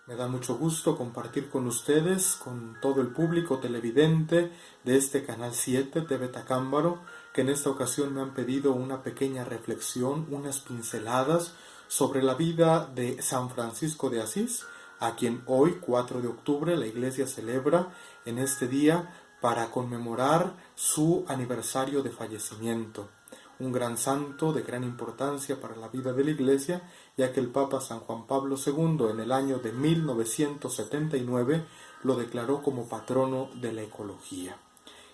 Me da mucho gusto compartir con ustedes, con todo el público televidente de este Canal 7 TV Tacámbaro, que en esta ocasión me han pedido una pequeña reflexión, unas pinceladas sobre la vida de San Francisco de Asís, a quien hoy, 4 de octubre, la Iglesia celebra en este día para conmemorar su aniversario de fallecimiento. Un gran santo de gran importancia para la vida de la Iglesia, ya que el Papa San Juan Pablo II en el año de 1979 lo declaró como patrono de la ecología.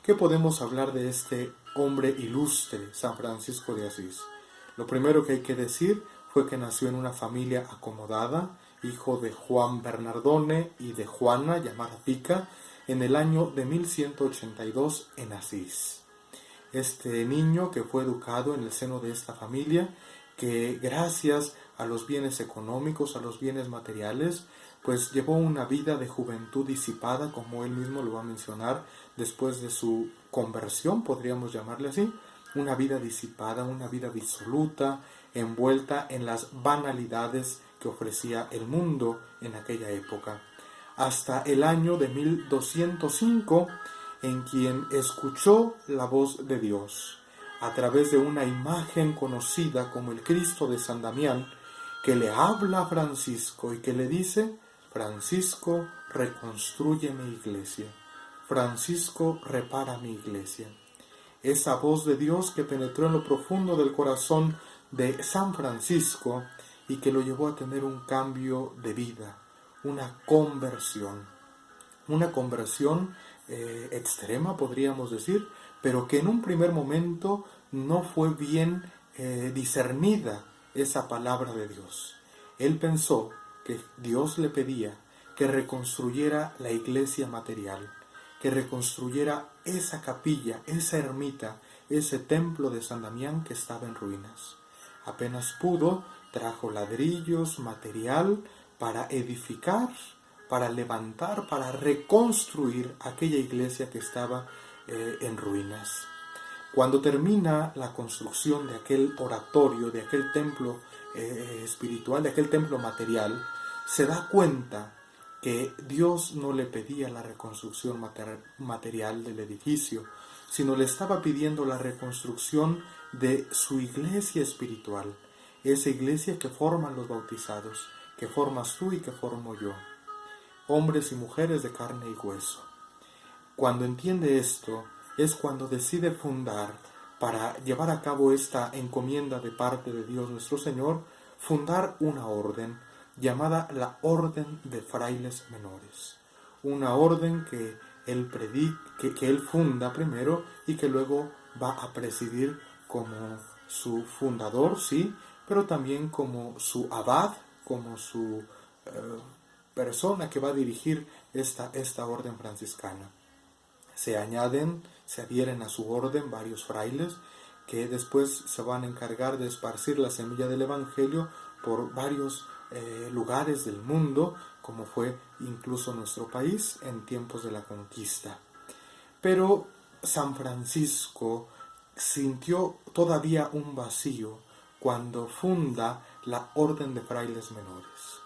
¿Qué podemos hablar de este hombre ilustre, San Francisco de Asís? Lo primero que hay que decir fue que nació en una familia acomodada, hijo de Juan Bernardone y de Juana, llamada Pica, en el año de 1182 en Asís. Este niño que fue educado en el seno de esta familia, que gracias a los bienes económicos, a los bienes materiales, pues llevó una vida de juventud disipada, como él mismo lo va a mencionar, después de su conversión, podríamos llamarle así, una vida disipada, una vida disoluta, envuelta en las banalidades que ofrecía el mundo en aquella época. Hasta el año de 1205, en quien escuchó la voz de Dios a través de una imagen conocida como el Cristo de San Damián, que le habla a Francisco y que le dice: Francisco, reconstruye mi iglesia. Francisco, repara mi iglesia. Esa voz de Dios que penetró en lo profundo del corazón de San Francisco y que lo llevó a tener un cambio de vida, una conversión extrema, podríamos decir, pero que en un primer momento no fue bien discernida esa palabra de Dios. Él pensó que Dios le pedía que reconstruyera la iglesia material, que reconstruyera esa capilla, esa ermita, ese templo de San Damián que estaba en ruinas. Apenas pudo, trajo ladrillos, material para edificar, para levantar, para reconstruir aquella iglesia que estaba en ruinas. Cuando termina la construcción de aquel oratorio, de aquel templo espiritual, de aquel templo material, se da cuenta que Dios no le pedía la reconstrucción material del edificio, sino le estaba pidiendo la reconstrucción de su iglesia espiritual, esa iglesia que forman los bautizados, que formas tú y que formo yo, hombres y mujeres de carne y hueso. Cuando entiende esto, es cuando decide fundar, para llevar a cabo esta encomienda de parte de Dios nuestro Señor, fundar una orden llamada la Orden de Frailes Menores. Una orden que él funda primero y que luego va a presidir como su fundador, sí, pero también como su abad, como su persona que va a dirigir esta orden franciscana. Se adhieren a su orden varios frailes que después se van a encargar de esparcir la semilla del Evangelio por varios lugares del mundo, como fue incluso nuestro país en tiempos de la conquista. Pero San Francisco sintió todavía un vacío cuando funda la Orden de Frailes Menores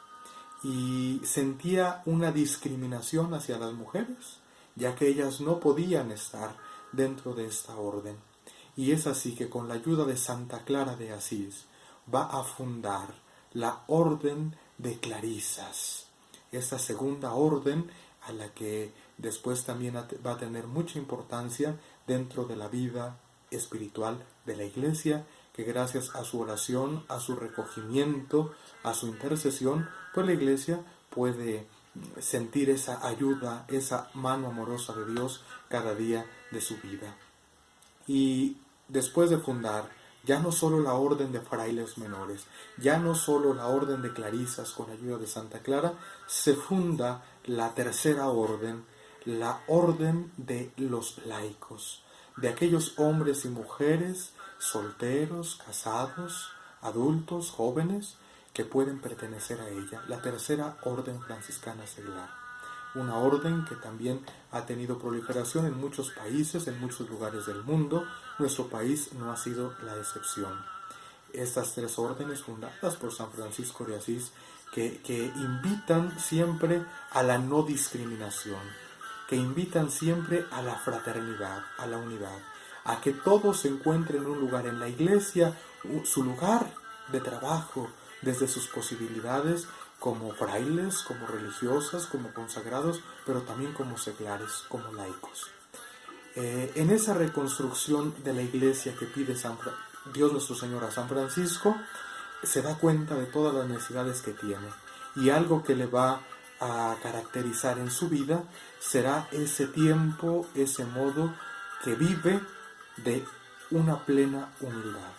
y sentía una discriminación hacia las mujeres, ya que ellas no podían estar dentro de esta orden. Y es así que con la ayuda de Santa Clara de Asís va a fundar la Orden de Clarisas, esta segunda orden a la que después también va a tener mucha importancia dentro de la vida espiritual de la Iglesia, que gracias a su oración, a su recogimiento, a su intercesión, pues la Iglesia puede sentir esa ayuda, esa mano amorosa de Dios cada día de su vida. Y después de fundar ya no solo la Orden de Frailes Menores, ya no solo la Orden de Clarisas con ayuda de Santa Clara, se funda la tercera orden, la Orden de los Laicos, de aquellos hombres y mujeres solteros, casados, adultos, jóvenes, que pueden pertenecer a ella, la tercera orden franciscana seglar. Una orden que también ha tenido proliferación en muchos países, en muchos lugares del mundo. Nuestro país no ha sido la excepción. estas tres órdenes fundadas por San Francisco de Asís, que invitan siempre a la no discriminación, que invitan siempre a la fraternidad, a la unidad, a que todos encuentren un lugar en la iglesia, su lugar de trabajo desde sus posibilidades, como frailes, como religiosas, como consagrados, pero también como seglares, como laicos. En esa reconstrucción de la iglesia que pide Dios nuestro Señor a San Francisco, se da cuenta de todas las necesidades que tiene, y algo que le va a caracterizar en su vida será ese tiempo, ese modo que vive de una plena humildad,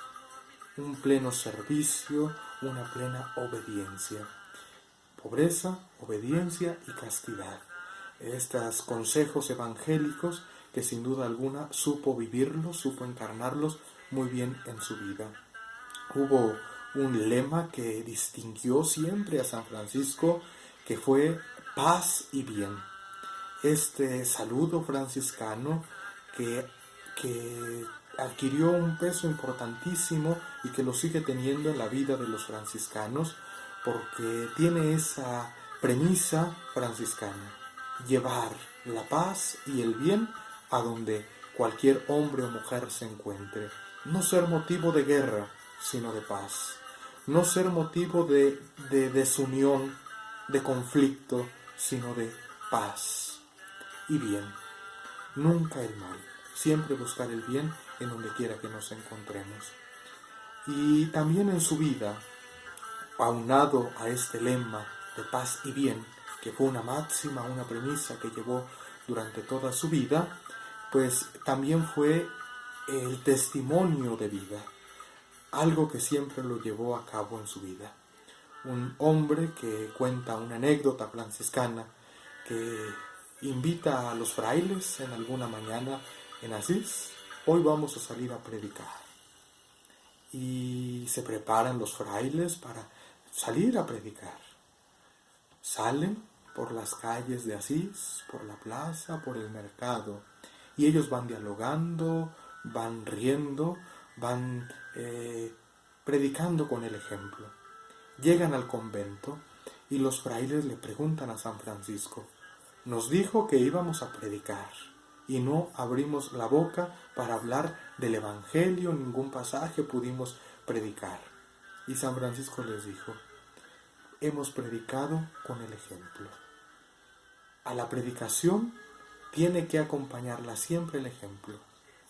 un pleno servicio, una plena obediencia. Pobreza, obediencia y castidad. Estos consejos evangélicos que sin duda alguna supo vivirlos, supo encarnarlos muy bien en su vida. Hubo un lema que distinguió siempre a San Francisco, que fue paz y bien. Este saludo franciscano que adquirió un peso importantísimo y que lo sigue teniendo en la vida de los franciscanos, porque tiene esa premisa franciscana: llevar la paz y el bien a donde cualquier hombre o mujer se encuentre. No ser motivo de guerra, sino de paz. No ser motivo de desunión, de conflicto, sino de paz y bien. Nunca el mal. Siempre buscar el bien en donde quiera que nos encontremos. Y también en su vida, aunado a este lema de paz y bien, que fue una máxima, una premisa que llevó durante toda su vida, pues también fue el testimonio de vida, algo que siempre lo llevó a cabo en su vida. Un hombre que cuenta una anécdota franciscana, que invita a los frailes en alguna mañana en Asís: hoy vamos a salir a predicar. Y se preparan los frailes para salir a predicar. Salen por las calles de Asís, por la plaza, por el mercado, y ellos van dialogando, van riendo, van predicando con el ejemplo. Llegan al convento y los frailes le preguntan a San Francisco: nos dijo que íbamos a predicar y no abrimos la boca para hablar del Evangelio, ningún pasaje pudimos predicar. Y San Francisco les dijo: hemos predicado con el ejemplo. A la predicación tiene que acompañarla siempre el ejemplo.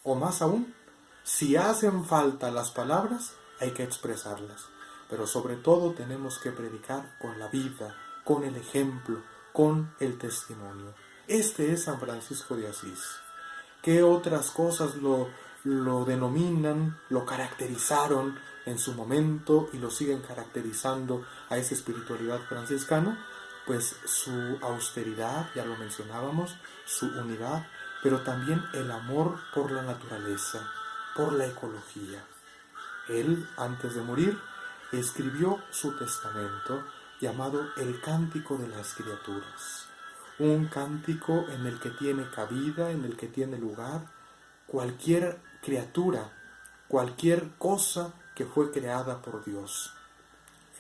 O más aún, si hacen falta las palabras, hay que expresarlas. Pero sobre todo tenemos que predicar con la vida, con el ejemplo, con el testimonio. Este es San Francisco de Asís. ¿Qué otras cosas lo denominan, lo caracterizaron en su momento y lo siguen caracterizando a esa espiritualidad franciscana? Pues su austeridad, ya lo mencionábamos, su unidad, pero también el amor por la naturaleza, por la ecología. Él, antes de morir, escribió su testamento llamado El Cántico de las Criaturas. Un cántico en el que tiene cabida, en el que tiene lugar cualquier criatura, cualquier cosa que fue creada por Dios.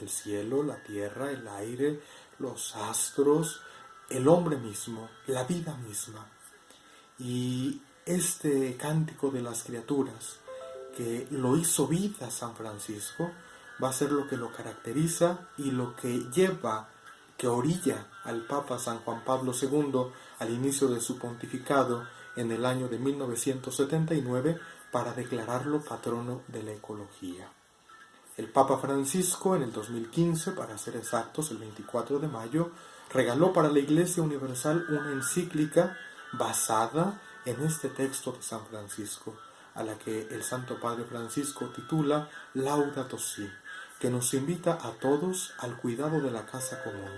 El cielo, la tierra, el aire, los astros, el hombre mismo, la vida misma. Y este cántico de las criaturas, que lo hizo vida San Francisco, va a ser lo que lo caracteriza y lo que lleva, que orilla al Papa San Juan Pablo II al inicio de su pontificado en el año de 1979 para declararlo patrono de la ecología. El Papa Francisco en el 2015, para ser exactos, el 24 de mayo, regaló para la Iglesia Universal una encíclica basada en este texto de San Francisco, a la que el Santo Padre Francisco titula Laudato Si, que nos invita a todos al cuidado de la casa común,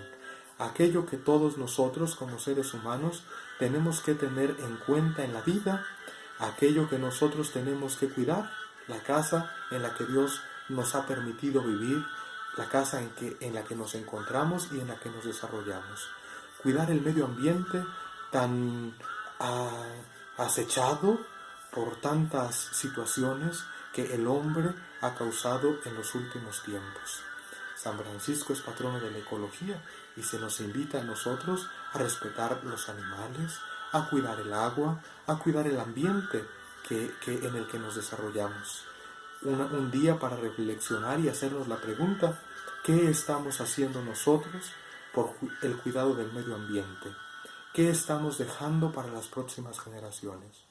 aquello que todos nosotros como seres humanos tenemos que tener en cuenta en la vida, aquello que nosotros tenemos que cuidar, la casa en la que Dios nos ha permitido vivir, la casa en la que nos encontramos y en la que nos desarrollamos. Cuidar el medio ambiente tan acechado por tantas situaciones que el hombre ha causado en los últimos tiempos. San Francisco es patrono de la ecología y se nos invita a nosotros a respetar los animales, a cuidar el agua, a cuidar el ambiente en el que nos desarrollamos. Un día para reflexionar y hacernos la pregunta: ¿qué estamos haciendo nosotros por el cuidado del medio ambiente? ¿Qué estamos dejando para las próximas generaciones?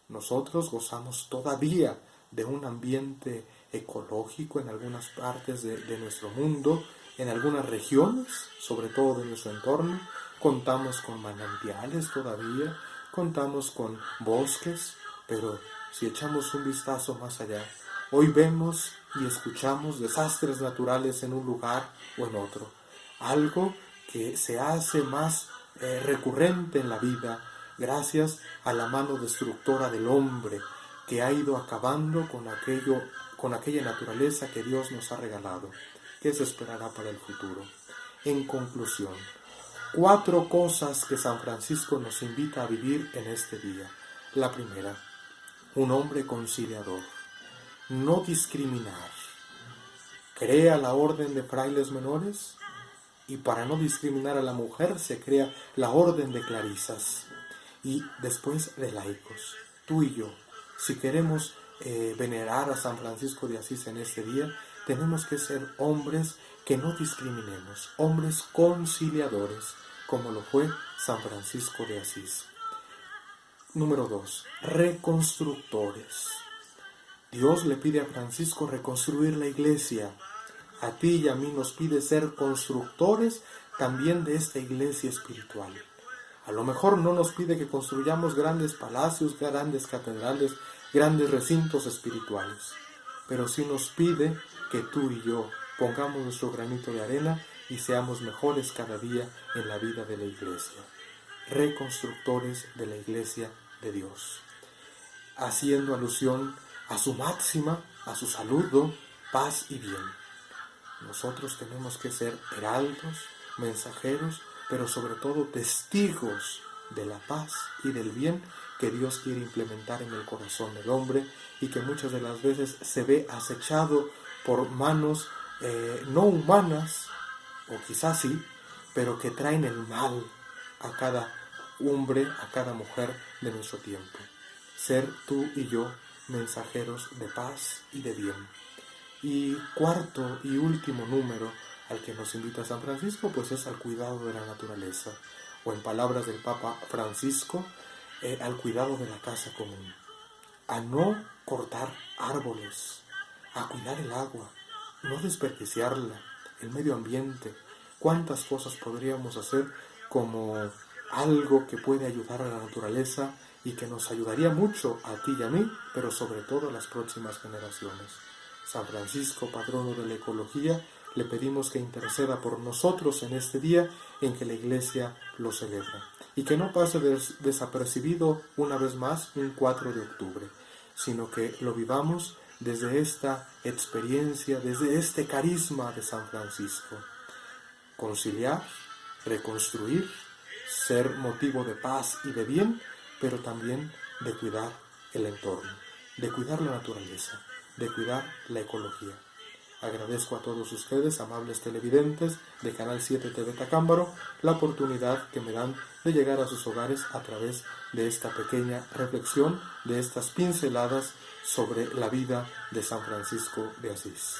Nosotros gozamos todavía de un ambiente ecológico en algunas partes de nuestro mundo, en algunas regiones, sobre todo de nuestro entorno. Contamos con manantiales todavía, contamos con bosques, pero si echamos un vistazo más allá, hoy vemos y escuchamos desastres naturales en un lugar o en otro. Algo que se hace más recurrente en la vida gracias a la mano destructora del hombre, que ha ido acabando con aquella naturaleza que Dios nos ha regalado. ¿Qué se esperará para el futuro? En conclusión, 4 cosas que San Francisco nos invita a vivir en este día. La primera, un hombre conciliador. No discriminar. Crea la orden de frailes menores y para no discriminar a la mujer se crea la orden de clarisas. Y después de laicos. Tú y yo, si queremos venerar a San Francisco de Asís en este día, tenemos que ser hombres que no discriminemos, hombres conciliadores, como lo fue San Francisco de Asís. Número 2, reconstructores. Dios le pide a Francisco reconstruir la iglesia. A ti y a mí nos pide ser constructores también de esta iglesia espiritual. A lo mejor no nos pide que construyamos grandes palacios, grandes catedrales, grandes recintos espirituales, pero sí nos pide que tú y yo pongamos nuestro granito de arena y seamos mejores cada día en la vida de la iglesia. Reconstructores de la iglesia de Dios. Haciendo alusión a su máxima, a su saludo, paz y bien. Nosotros tenemos que ser heraldos, mensajeros, pero sobre todo testigos de la paz y del bien que Dios quiere implementar en el corazón del hombre y que muchas de las veces se ve acechado por manos no humanas, o quizás sí, pero que traen el mal a cada hombre, a cada mujer de nuestro tiempo. Ser tú y yo mensajeros de paz y de bien. Y cuarto y último número al que nos invita San Francisco, pues es al cuidado de la naturaleza, o en palabras del Papa Francisco, al cuidado de la casa común, a no cortar árboles, a cuidar el agua, no desperdiciarla, el medio ambiente. ¿Cuántas cosas podríamos hacer como algo que puede ayudar a la naturaleza y que nos ayudaría mucho a ti y a mí, pero sobre todo a las próximas generaciones? San Francisco, patrono de la ecología, le pedimos que interceda por nosotros en este día en que la Iglesia lo celebra y que no pase desapercibido una vez más un 4 de octubre, sino que lo vivamos desde esta experiencia, desde este carisma de San Francisco. Conciliar, reconstruir, ser motivo de paz y de bien, pero también de cuidar el entorno, de cuidar la naturaleza, de cuidar la ecología. Agradezco a todos ustedes, amables televidentes de Canal 7 TV Tacámbaro, la oportunidad que me dan de llegar a sus hogares a través de esta pequeña reflexión, de estas pinceladas sobre la vida de San Francisco de Asís.